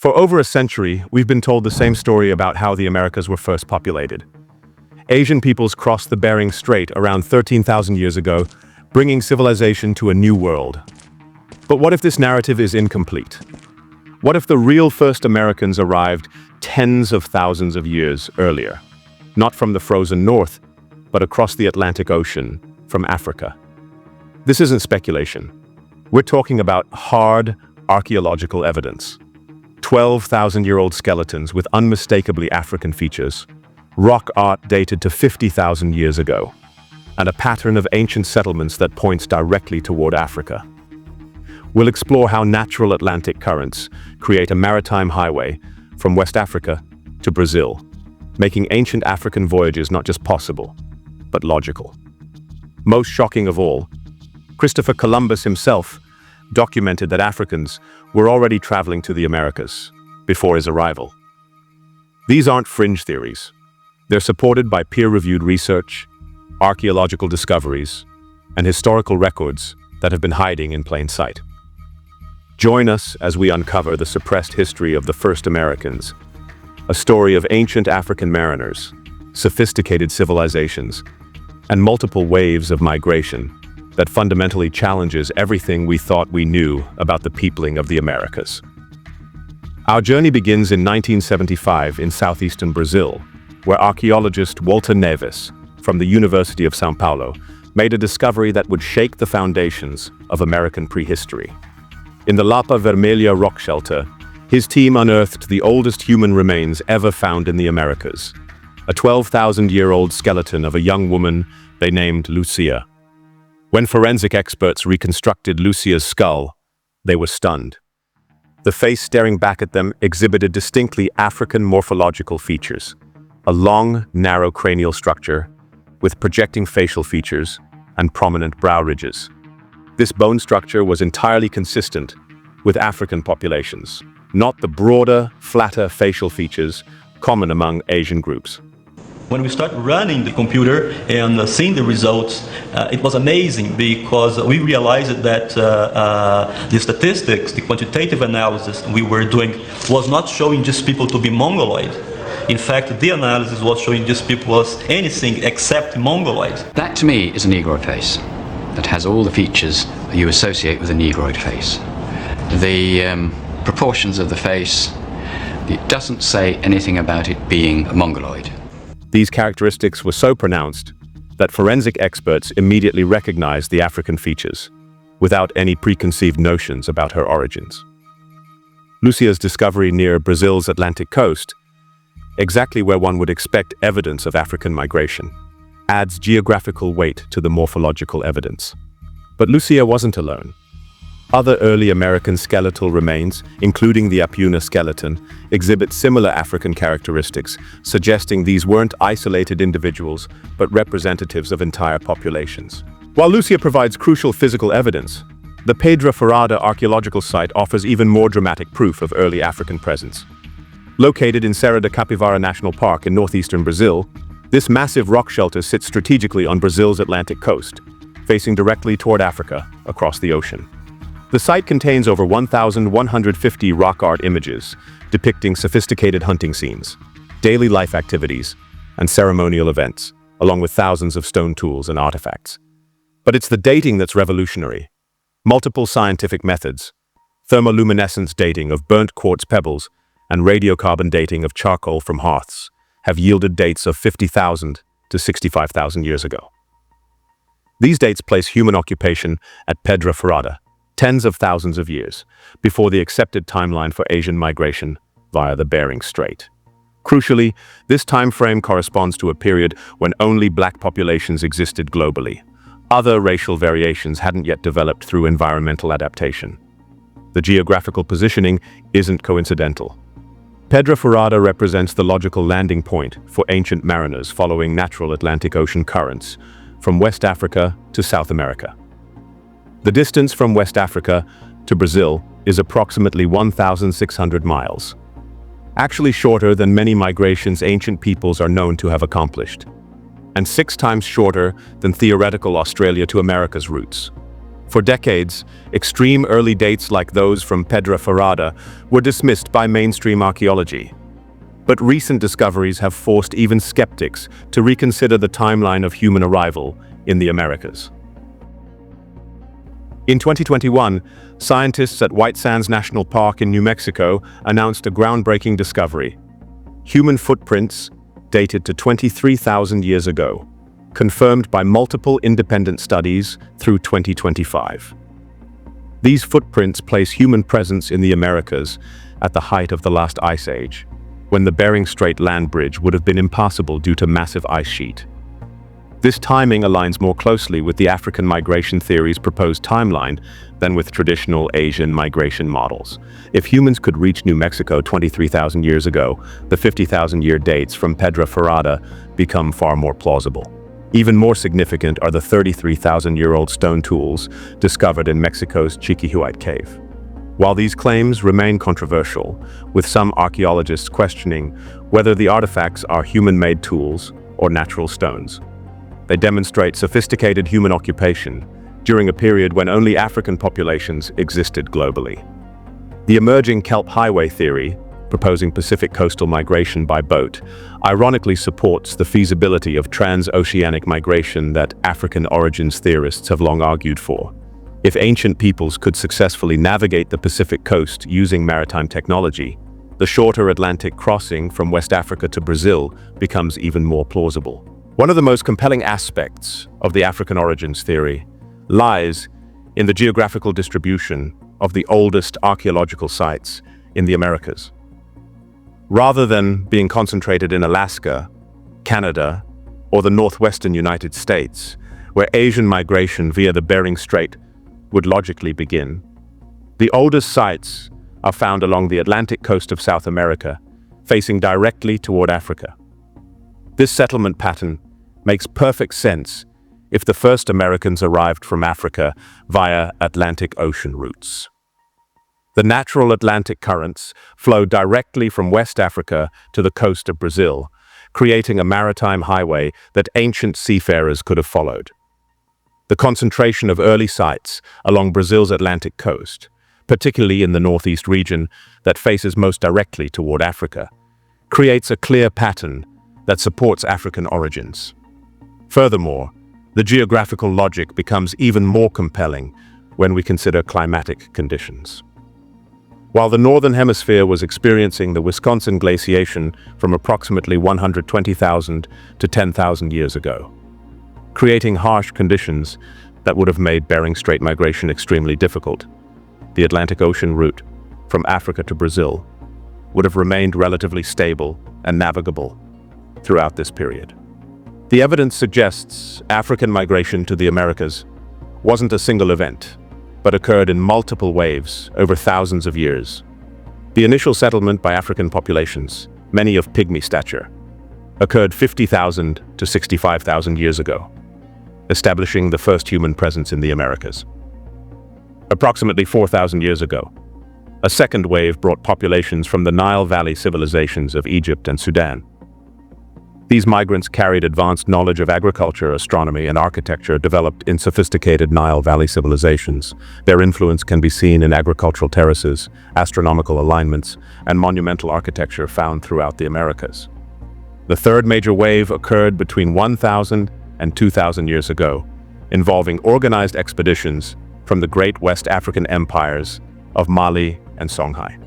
For over a century, we've been told the same story about how the Americas were first populated. Asian peoples crossed the Bering Strait around 13,000 years ago, bringing civilization to a new world. But what if this narrative is incomplete? What if the real first Americans arrived tens of thousands of years earlier? Not from the frozen north, but across the Atlantic Ocean, from Africa. This isn't speculation. We're talking about hard archaeological evidence. 12,000-year-old skeletons with unmistakably African features, rock art dated to 50,000 years ago, and a pattern of ancient settlements that points directly toward Africa. We'll explore how natural Atlantic currents create a maritime highway from West Africa to Brazil, making ancient African voyages not just possible, but logical. Most shocking of all, Christopher Columbus himself documented that Africans were already traveling to the Americas before his arrival. These aren't fringe theories. They're supported by peer-reviewed research, archaeological discoveries, and historical records that have been hiding in plain sight. Join us as we uncover the suppressed history of the first Americans, a story of ancient African mariners, sophisticated civilizations, and multiple waves of migration that fundamentally challenges everything we thought we knew about the peopling of the Americas. Our journey begins in 1975 in southeastern Brazil, where archaeologist Walter Neves from the University of São Paulo made a discovery that would shake the foundations of American prehistory. In the Lapa Vermelha rock shelter, his team unearthed the oldest human remains ever found in the Americas, a 12,000-year-old skeleton of a young woman they named Lucia. When forensic experts reconstructed Lucia's skull, they were stunned. The face staring back at them exhibited distinctly African morphological features, a long, narrow cranial structure with projecting facial features and prominent brow ridges. This bone structure was entirely consistent with African populations, not the broader, flatter facial features common among Asian groups. When we started running the computer and seeing the results, it was amazing because we realized that the statistics, the quantitative analysis we were doing was not showing just people to be Mongoloid. In fact, the analysis was showing just people as anything except Mongoloid. That to me is a Negroid face that has all the features you associate with a Negroid face. The proportions of the face, it doesn't say anything about it being a Mongoloid. These characteristics were so pronounced that forensic experts immediately recognized the African features, without any preconceived notions about her origins. Lucia's discovery near Brazil's Atlantic coast, exactly where one would expect evidence of African migration, adds geographical weight to the morphological evidence. But Lucia wasn't alone. Other early American skeletal remains, including the Apuna skeleton, exhibit similar African characteristics, suggesting these weren't isolated individuals, but representatives of entire populations. While Lucia provides crucial physical evidence, the Pedra Furada archaeological site offers even more dramatic proof of early African presence. Located in Serra da Capivara National Park in northeastern Brazil, this massive rock shelter sits strategically on Brazil's Atlantic coast, facing directly toward Africa across the ocean. The site contains over 1,150 rock art images depicting sophisticated hunting scenes, daily life activities, and ceremonial events, along with thousands of stone tools and artifacts. But it's the dating that's revolutionary. Multiple scientific methods, thermoluminescence dating of burnt quartz pebbles and radiocarbon dating of charcoal from hearths, have yielded dates of 50,000 to 65,000 years ago. These dates place human occupation at Pedra Furada tens of thousands of years before the accepted timeline for Asian migration via the Bering Strait. Crucially, this time frame corresponds to a period when only black populations existed globally. Other racial variations hadn't yet developed through environmental adaptation. The geographical positioning isn't coincidental. Pedra Furada represents the logical landing point for ancient mariners following natural Atlantic Ocean currents from West Africa to South America. The distance from West Africa to Brazil is approximately 1,600 miles, actually shorter than many migrations ancient peoples are known to have accomplished, and 6 times shorter than theoretical Australia to America's routes. For decades, extreme early dates like those from Pedra Ferrada were dismissed by mainstream archaeology. But recent discoveries have forced even skeptics to reconsider the timeline of human arrival in the Americas. In 2021, scientists at White Sands National Park in New Mexico announced a groundbreaking discovery: human footprints dated to 23,000 years ago, confirmed by multiple independent studies through 2025. These footprints place human presence in the Americas at the height of the last ice age, when the Bering Strait land bridge would have been impassable due to massive ice sheet. This timing aligns more closely with the African migration theory's proposed timeline than with traditional Asian migration models. If humans could reach New Mexico 23,000 years ago, the 50,000-year dates from Pedra Ferrada become far more plausible. Even more significant are the 33,000-year-old stone tools discovered in Mexico's Chiquihuite Cave. While these claims remain controversial, with some archaeologists questioning whether the artifacts are human-made tools or natural stones, they demonstrate sophisticated human occupation during a period when only African populations existed globally. The emerging Kelp Highway theory, proposing Pacific coastal migration by boat, ironically supports the feasibility of transoceanic migration that African origins theorists have long argued for. If ancient peoples could successfully navigate the Pacific coast using maritime technology, the shorter Atlantic crossing from West Africa to Brazil becomes even more plausible. One of the most compelling aspects of the African origins theory lies in the geographical distribution of the oldest archaeological sites in the Americas. Rather than being concentrated in Alaska, Canada, or the northwestern United States, where Asian migration via the Bering Strait would logically begin, the oldest sites are found along the Atlantic coast of South America, facing directly toward Africa. This settlement pattern makes perfect sense if the first Americans arrived from Africa via Atlantic Ocean routes. The natural Atlantic currents flow directly from West Africa to the coast of Brazil, creating a maritime highway that ancient seafarers could have followed. The concentration of early sites along Brazil's Atlantic coast, particularly in the northeast region that faces most directly toward Africa, creates a clear pattern that supports African origins. Furthermore, the geographical logic becomes even more compelling when we consider climatic conditions. While the Northern Hemisphere was experiencing the Wisconsin glaciation from approximately 120,000 to 10,000 years ago, creating harsh conditions that would have made Bering Strait migration extremely difficult, the Atlantic Ocean route from Africa to Brazil would have remained relatively stable and navigable throughout this period. The evidence suggests African migration to the Americas wasn't a single event, but occurred in multiple waves over thousands of years. The initial settlement by African populations, many of pygmy stature, occurred 50,000 to 65,000 years ago, establishing the first human presence in the Americas. Approximately 4,000 years ago, a second wave brought populations from the Nile Valley civilizations of Egypt and Sudan. These migrants carried advanced knowledge of agriculture, astronomy, and architecture developed in sophisticated Nile Valley civilizations. Their influence can be seen in agricultural terraces, astronomical alignments, and monumental architecture found throughout the Americas. The third major wave occurred between 1,000 and 2,000 years ago, involving organized expeditions from the great West African empires of Mali and Songhai.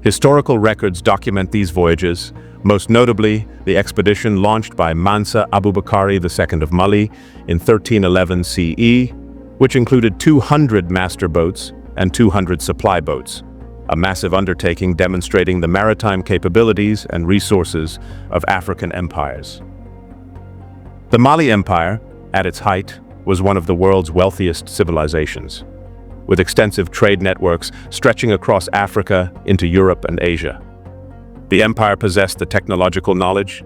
Historical records document these voyages, most notably the expedition launched by Mansa Abubakari II of Mali in 1311 CE, which included 200 master boats and 200 supply boats, a massive undertaking demonstrating the maritime capabilities and resources of African empires. The Mali Empire, at its height, was one of the world's wealthiest civilizations, with extensive trade networks stretching across Africa into Europe and Asia. The empire possessed the technological knowledge,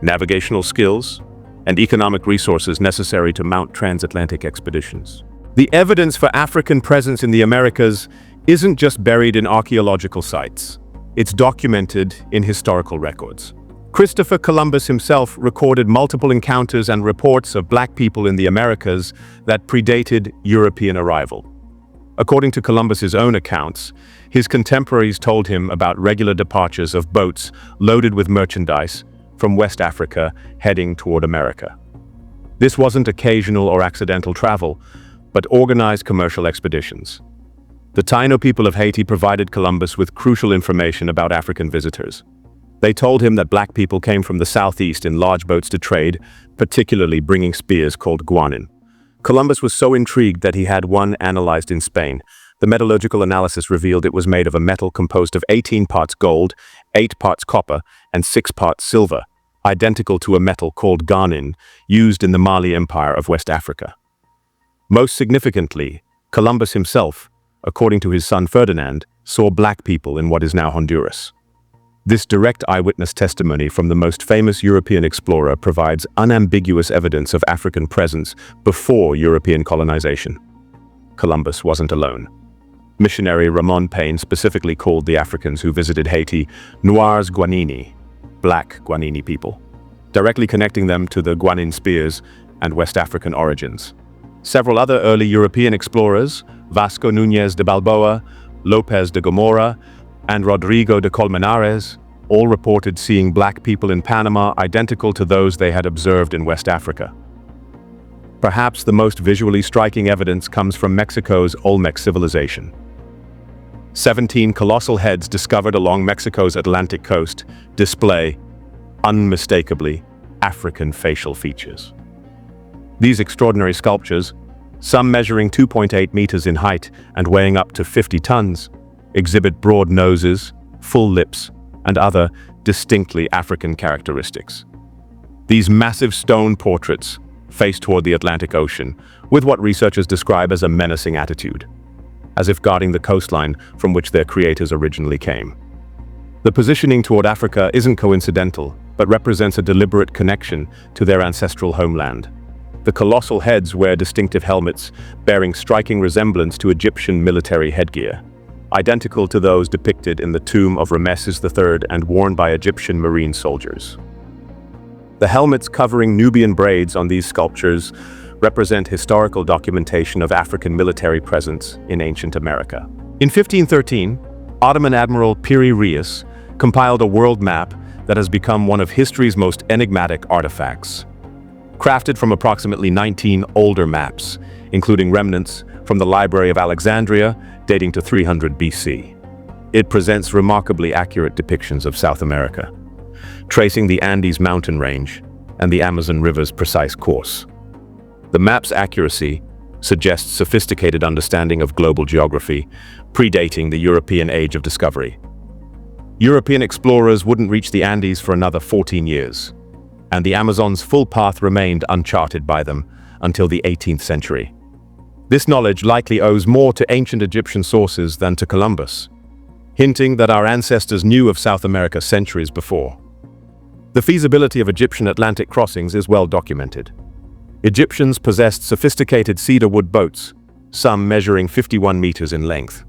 navigational skills, and economic resources necessary to mount transatlantic expeditions. The evidence for African presence in the Americas isn't just buried in archaeological sites. It's documented in historical records. Christopher Columbus himself recorded multiple encounters and reports of black people in the Americas that predated European arrival. According to Columbus's own accounts, his contemporaries told him about regular departures of boats loaded with merchandise from West Africa heading toward America. This wasn't occasional or accidental travel, but organized commercial expeditions. The Taino people of Haiti provided Columbus with crucial information about African visitors. They told him that black people came from the southeast in large boats to trade, particularly bringing spears called guanin. Columbus was so intrigued that he had one analyzed in Spain. The metallurgical analysis revealed it was made of a metal composed of 18 parts gold, 8 parts copper, and 6 parts silver, identical to a metal called garnin, used in the Mali Empire of West Africa. Most significantly, Columbus himself, according to his son Ferdinand, saw black people in what is now Honduras. This direct eyewitness testimony from the most famous European explorer provides unambiguous evidence of African presence before European colonization. Columbus wasn't alone. Missionary Ramon Payne specifically called the Africans who visited Haiti Noirs Guanini, black Guanini people, directly connecting them to the Guanin spears and West African origins. Several other early European explorers, Vasco Núñez de Balboa, López de Gomora, and Rodrigo de Colmenares, all reported seeing black people in Panama identical to those they had observed in West Africa. Perhaps the most visually striking evidence comes from Mexico's Olmec civilization. 17 colossal heads discovered along Mexico's Atlantic coast display, unmistakably, African facial features. These extraordinary sculptures, some measuring 2.8 meters in height and weighing up to 50 tons, exhibit broad noses, full lips, and other distinctly African characteristics. These massive stone portraits face toward the Atlantic Ocean with what researchers describe as a menacing attitude, as if guarding the coastline from which their creators originally came. The positioning toward Africa isn't coincidental, but represents a deliberate connection to their ancestral homeland. The colossal heads wear distinctive helmets bearing striking resemblance to Egyptian military headgear, identical to those depicted in the tomb of Ramesses III and worn by Egyptian marine soldiers. The helmets covering Nubian braids on these sculptures represent historical documentation of African military presence in ancient America. In 1513, Ottoman Admiral Piri Reis compiled a world map that has become one of history's most enigmatic artifacts. Crafted from approximately 19 older maps, including remnants from the Library of Alexandria dating to 300 BC. It presents remarkably accurate depictions of South America, tracing the Andes mountain range and the Amazon River's precise course. The map's accuracy suggests sophisticated understanding of global geography, predating the European age of discovery. European explorers wouldn't reach the Andes for another 14 years, and the Amazon's full path remained uncharted by them until the 18th century. This knowledge likely owes more to ancient Egyptian sources than to Columbus, hinting that our ancestors knew of South America centuries before. The feasibility of Egyptian Atlantic crossings is well documented. Egyptians possessed sophisticated cedar wood boats, some measuring 51 meters in length.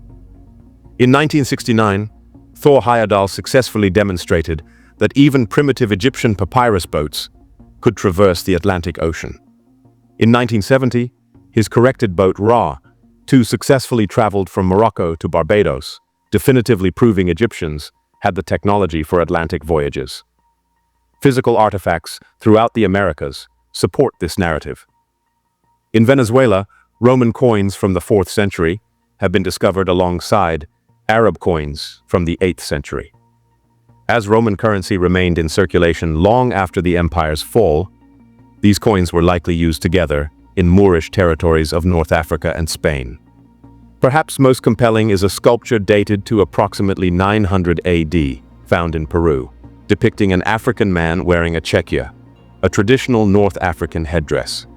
In 1969, Thor Heyerdahl successfully demonstrated that even primitive Egyptian papyrus boats could traverse the Atlantic Ocean. In 1970, his corrected boat Ra-2 successfully traveled from Morocco to Barbados, definitively proving Egyptians had the technology for Atlantic voyages. Physical artifacts throughout the Americas support this narrative. In Venezuela, Roman coins from the 4th century have been discovered alongside Arab coins from the 8th century. As Roman currency remained in circulation long after the empire's fall, these coins were likely used together in Moorish territories of North Africa and Spain. Perhaps most compelling is a sculpture dated to approximately 900 AD, found in Peru, depicting an African man wearing a chequia, a traditional North African headdress.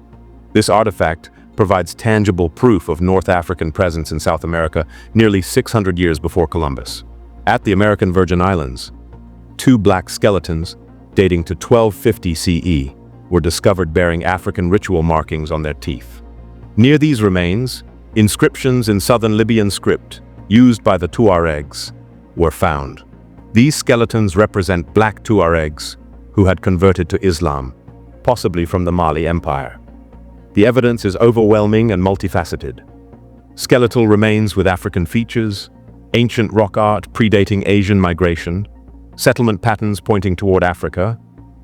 This artifact provides tangible proof of North African presence in South America nearly 600 years before Columbus. At the American Virgin Islands, 2 black skeletons, dating to 1250 CE, were discovered bearing African ritual markings on their teeth. Near these remains, inscriptions in southern Libyan script, used by the Tuaregs, were found. These skeletons represent black Tuaregs who had converted to Islam, possibly from the Mali Empire. The evidence is overwhelming and multifaceted. Skeletal remains with African features, ancient rock art predating Asian migration, settlement patterns pointing toward Africa,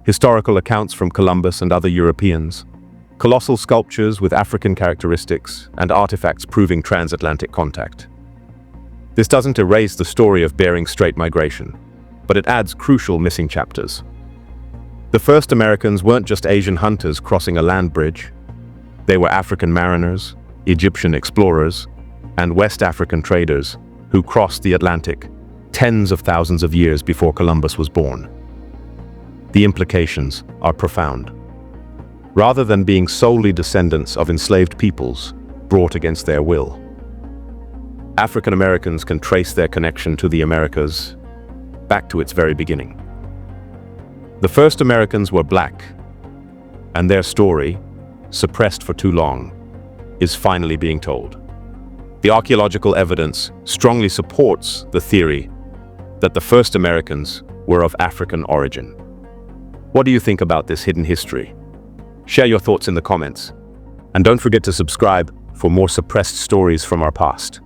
historical accounts from Columbus and other Europeans, colossal sculptures with African characteristics, and artifacts proving transatlantic contact. This doesn't erase the story of Bering Strait migration, but it adds crucial missing chapters. The first Americans weren't just Asian hunters crossing a land bridge. They were African mariners, Egyptian explorers, and West African traders who crossed the Atlantic tens of thousands of years before Columbus was born. The implications are profound. Rather than being solely descendants of enslaved peoples brought against their will, African Americans can trace their connection to the Americas back to its very beginning. The first Americans were black, and their story, suppressed for too long, is finally being told. The archaeological evidence strongly supports the theory that the first Americans were of African origin. What do you think about this hidden history? Share your thoughts in the comments. And don't forget to subscribe for more suppressed stories from our past.